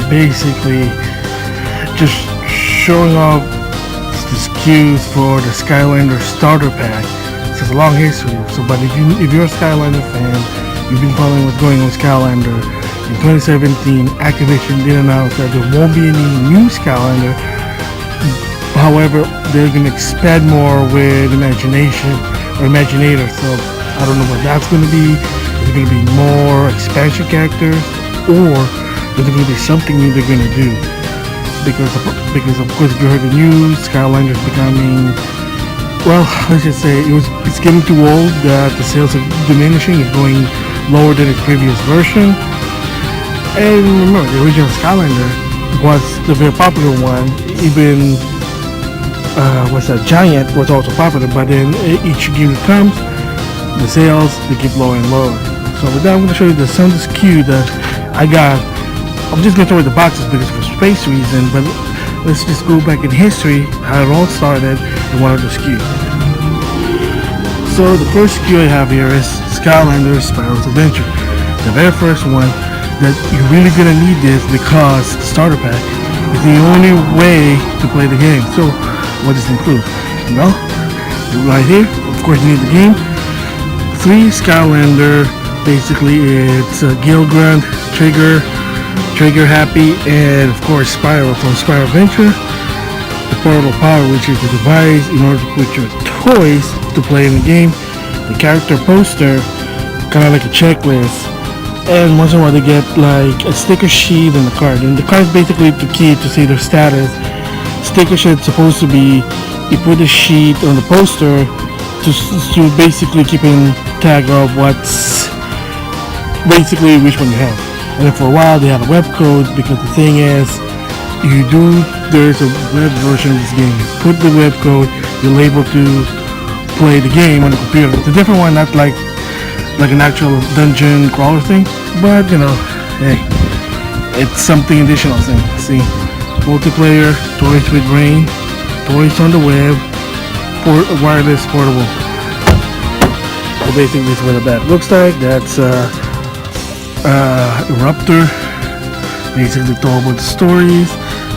basically just showing off the SKUs for the Skylanders Starter Pack. So it's a long history. So, but if you're a Skylander fan, you've been following what's going on with Skylander. In 2017, Activision did announce that there won't be any new Skylander. However, they're going to expand more with Imagination or Imaginator. So I don't know what that's going to be. Is it going to be more expansion characters, or is it going to be something new they're going to do? Because of course, if you heard the news, Skylanders becoming, well, let's just say it's getting too old. That the sales are diminishing. It's going lower than its previous version. And remember, the original Skylander was the very popular one. Even Giant was also popular, but then each game that comes, the sales they keep lower and lower. So with that, I'm going to show you the some SKU that I got. I'm just going to throw the boxes because for space reason, but let's just go back in history how it all started and one of the SKU. So the first SKU I have here is Skylanders Spiral's Adventure. The very first one that you're really going to need this because the starter pack is the only way to play the game. So what does it include? Well, right here, of course you need the game. 3 Skylander, basically it's Gilgrand, Trigger Happy, and of course Spiral from Spiral Adventure. The portable power, which is the device in order to put your toys to play in the game. The character poster, kind of like a checklist. And once in a while they get like a sticker sheet and a card. And the card is basically the key to see their status. Sticker sheet is supposed to be, you put the sheet on the poster to basically keeping tag of what's basically which one you have. And then for a while they had a web code, because the thing is, there's a web version of this game. You put the web code, you're able to play the game on the computer. It's a different one, not like an actual dungeon crawler thing, but you know, hey, it's something additional thing. See, multiplayer, toys with brain, toys on the web, wireless portable. So basically this is what that looks like. That's Eruptor, basically talk about the stories,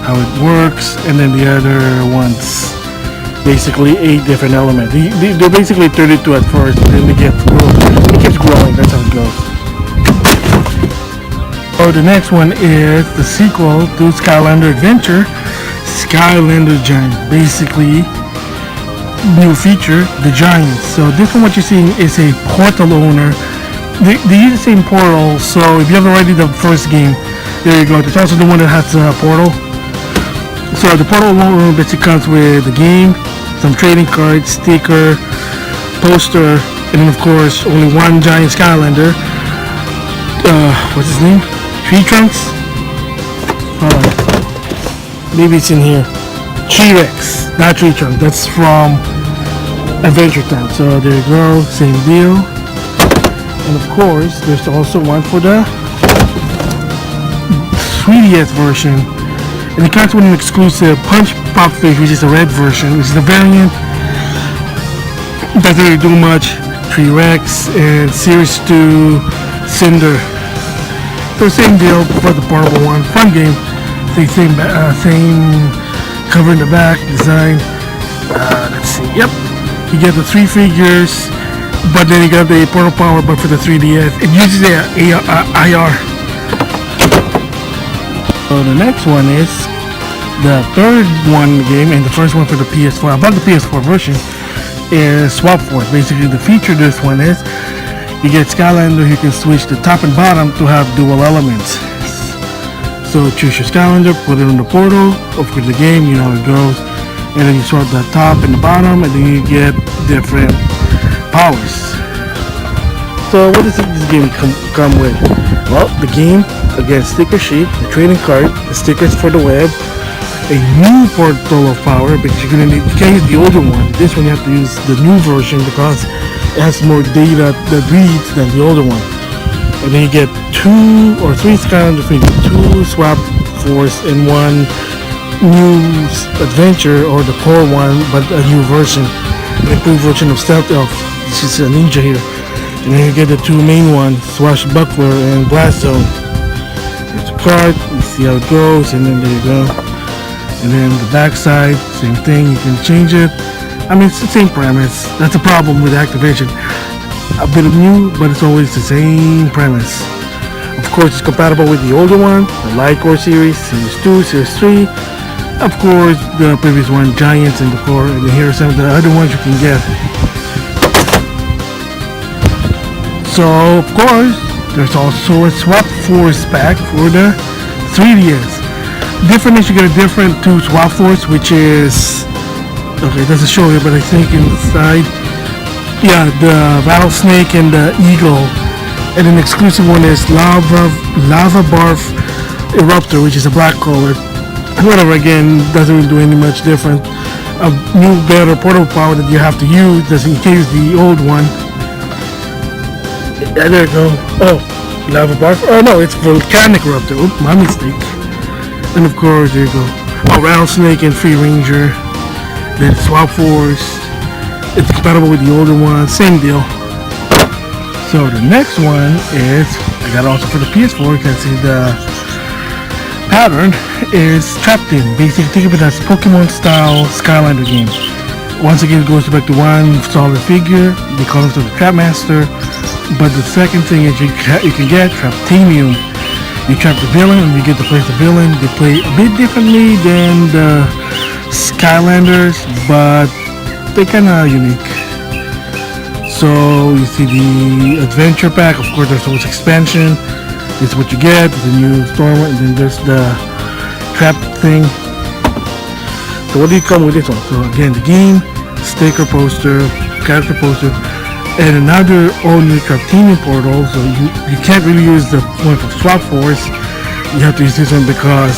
how it works, and then the other ones, basically 8 different elements. They're basically 32 at first, and then it keeps growing. That's how it goes. So the next one is the sequel to Skylander Adventure, Skylander Giant. Basically, new feature, the Giants. So this one, what you're seeing is a portal owner. They use the same portal, so if you have already the first game, there you go. It's also the one that has a portal. So the portal alone basically comes with the game, some trading cards, sticker, poster, and then of course only one giant Skylander. What's his name? Tree Trunks? Maybe it's in here. T-Rex, not Tree Trunks. That's from Adventure Time. So there you go, same deal. And of course, there's also one for the 3DS version. And it comes with an exclusive Punch Pop Fish, which is a red version, which is the variant. Doesn't really do much. T-Rex and Series 2 Cinder. So same deal for the portable one. Fun game. Same cover in the back, design. Let's see. Yep. You get the 3 figures. But then you got the portal power, but for the 3DS, it uses the IR. So the next one is the third one in the game, and the first one for the PS4. About the PS4 version is Swap Force. Basically, the feature of this one is you get Skylander. You can switch the top and bottom to have dual elements. So choose your Skylander, put it on the portal, upgrade the game. You know how it goes, and then you swap the top and the bottom, and then you get different powers. So what does this game come with? Well, the game, again, sticker sheet, the trading card, the stickers for the web, a new portal of power, because you can't use the older one. This one you have to use the new version because it has more data that reads than the older one. And then you get 2 or 3 Skylander figures, 2 Swap Force, and 1 new adventure, or the core one, but a new version, an improved version of Stealth Elf. This is a ninja here. And then you get the 2 main ones, Swashbuckler and Blast Zone. There's a card, you see see how it goes, and then there you go. And then the back side, same thing, you can change it. I mean, it's the same premise. That's a problem with Activision. A bit of new, but it's always the same premise. Of course, it's compatible with the older one, the Light Core series, Series 2, Series 3. Of course, the previous one, Giants and the Core, and here are some of the other ones you can get. So, of course, there's also a Swap Force pack for the 3DS. Different is you get a different 2 Swap Force, which is... Okay, it doesn't show here, but I think inside... Yeah, the Rattlesnake and the Eagle. And an exclusive one is Lava Barf Eruptor, which is a black color. Whatever, again, doesn't really do any much different. A new, better portable power that you have to use, doesn't use the old one. Yeah, there you go. Oh, Lava Barf. Oh no, it's Volcanic Eruptor. Oop, my mistake. And of course, there you go. Oh, Rattlesnake and Free Ranger. Then Swap Force. It's compatible with the older one. Same deal. So the next one is, I got also for the PS4, you can see the pattern is Trapped In. Basically think of it as Pokemon style Skylander game. Once again it goes back to one solid figure, they call it the Trap Master. But the second thing is you can get Traptanium. You trap the villain and you get to place the villain. They play a bit differently than the Skylanders, but they're kinda unique. So you see the adventure pack, of course there's always expansion. This is what you get, the new storm, and then there's the trap thing. So what do you come with this one? So again, the game, sticker poster, character poster, and another all new Traptanium portal. So you can't really use the one from Swap Force. You have to use this one because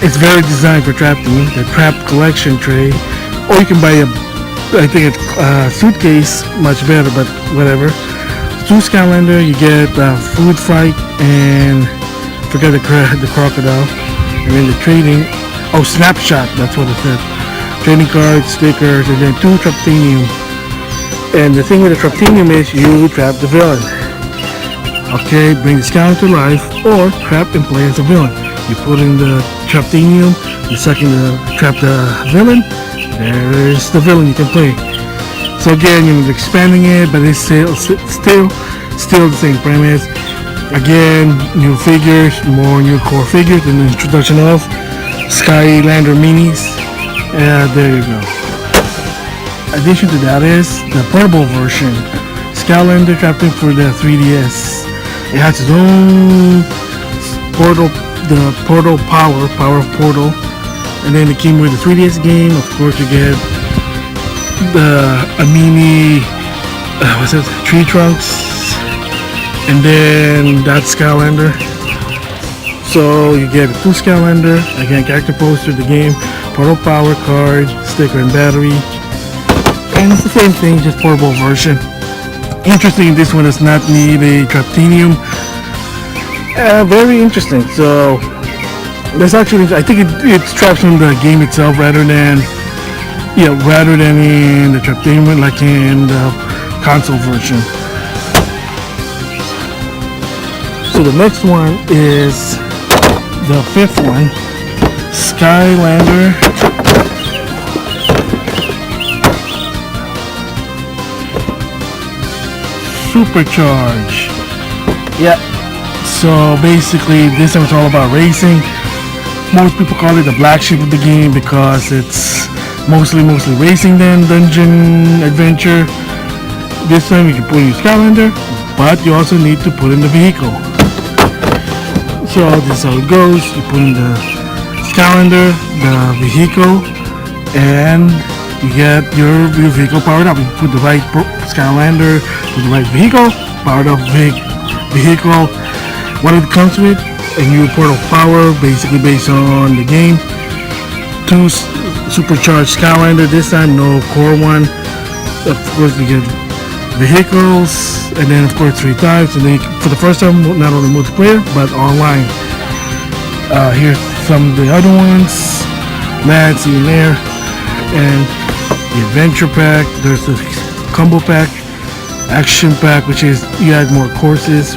it's very designed for Trap Team, the Trap Collection tray. Or you can buy I think it's suitcase, much better, but whatever. 2 Skylander, you get food fight and forget the crocodile, and then the trading. Oh, snapshot, that's what it said. Trading cards, stickers, and then 2 Traptanium. And the thing with the Traptanium is you trap the villain. Okay, bring the Skylander to life, or trap and play as a villain. You put in the Traptanium, you second trap the villain. There's the villain you can play. So again, you're expanding it, but it's still the same premise. Again, new figures, more new core figures, and the introduction of Skylander minis. There you go. Addition to that is the portable version, Skylander Captain for the 3DS. It has its own portal, the portal power of portal. And then it came with the 3DS game. Of course, you get a mini, what's it? Tree trunks, and then that Skylander. So you get a 2 Skylander, again character poster, the game, portal power card, sticker and battery, and it's the same thing, just portable version. Interesting, this one does not need a Traptanium. Very interesting. So there's actually, I think it straps from the game itself rather than in the Traptanium, like in the console version. So the next one is the 5th one, Skylander Supercharge. Yeah. So basically, this time it's all about racing. Most people call it the black sheep of the game because it's mostly racing than dungeon adventure. This time you can put in your Skylander, but you also need to put in the vehicle. So this is how it goes. You put in the Skylander, the vehicle, and you get your vehicle powered up. You put the right Skylander with the right vehicle, powered up vehicle. What it comes with, a new portal power, basically based on the game. 2 supercharged Skylander, this time no core one. Of course you get vehicles, and then of course 3 types, and then for the first time not only multiplayer but online. Here's some of the other ones, land, sea, and air, and the adventure pack. There's the combo pack, action pack, which is you add more courses,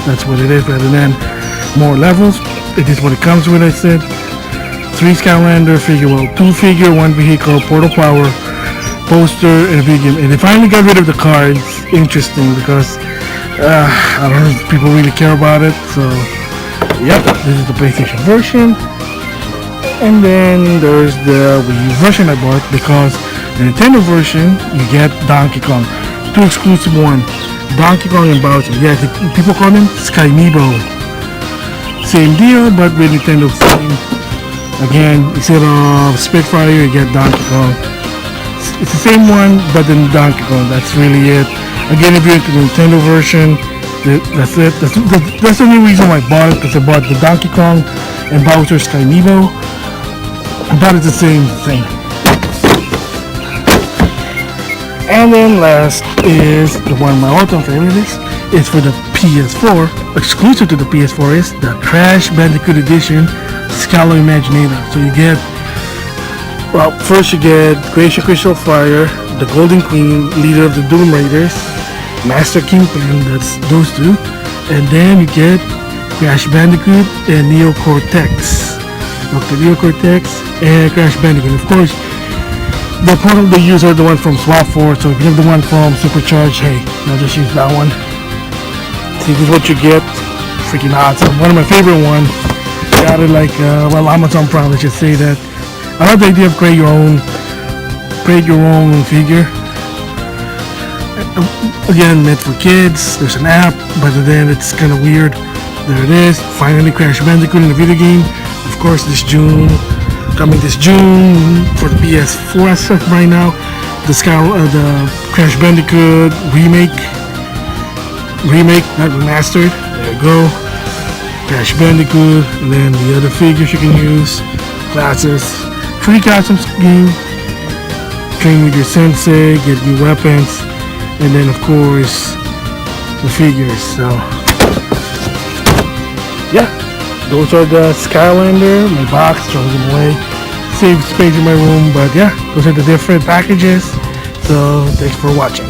that's what it is, rather than more levels. It is what it comes with. I said 3 Skylander figure, well, 2 figure, 1 vehicle, portal power, poster, and a figure. And they finally got rid of the cards. Interesting because I don't know if people really care about it. So yep, this is the PlayStation version. And then there's the Wii U version I bought because the Nintendo version you get Donkey Kong, 2 exclusive ones, Donkey Kong and Bowser. Yeah, people call them Skymiibo. Same deal, but with Nintendo theme. Again, instead of Spitfire, you get Donkey Kong. It's the same one, but then Donkey Kong. That's really it. Again, if you're into the Nintendo version, that's it. That's the only reason why I bought it, because I bought the Donkey Kong and Bowser Skymiibo. But it's the same thing. And then last is the one of my all-time favorites. It's for the PS4. Exclusive to the PS4 is the Crash Bandicoot Edition Scalo Imaginator. So you get, well, first you get Glacier Crystal Fire, the Golden Queen, leader of the Doom Raiders, Master Kingpin, that's those two, and then you get Crash Bandicoot and Neo Cortex. Dr. Neo Cortex and Crash Bandicoot. Of course, the portal they use are the one from Swap Force, so if you have the one from Supercharge, hey, I'll just use that one. See, this is what you get. Freaking awesome. One of my favorite ones. Got it like, well, Amazon Prime, let's just say that. I love the idea of create your own figure. Again, meant for kids. There's an app, but then it's kind of weird. There it is. Finally, Crash Bandicoot in the video game. Of course, coming this June for the PS4 as of right now. The Crash Bandicoot remake, not remastered. There you go. Crash Bandicoot, and then the other figures you can use, classes, free costumes game, train with your sensei, get new weapons, and then of course the figures. So yeah, those are the Skylander. My box, throws them away, save space in my room, but yeah, those are the different packages. So thanks for watching.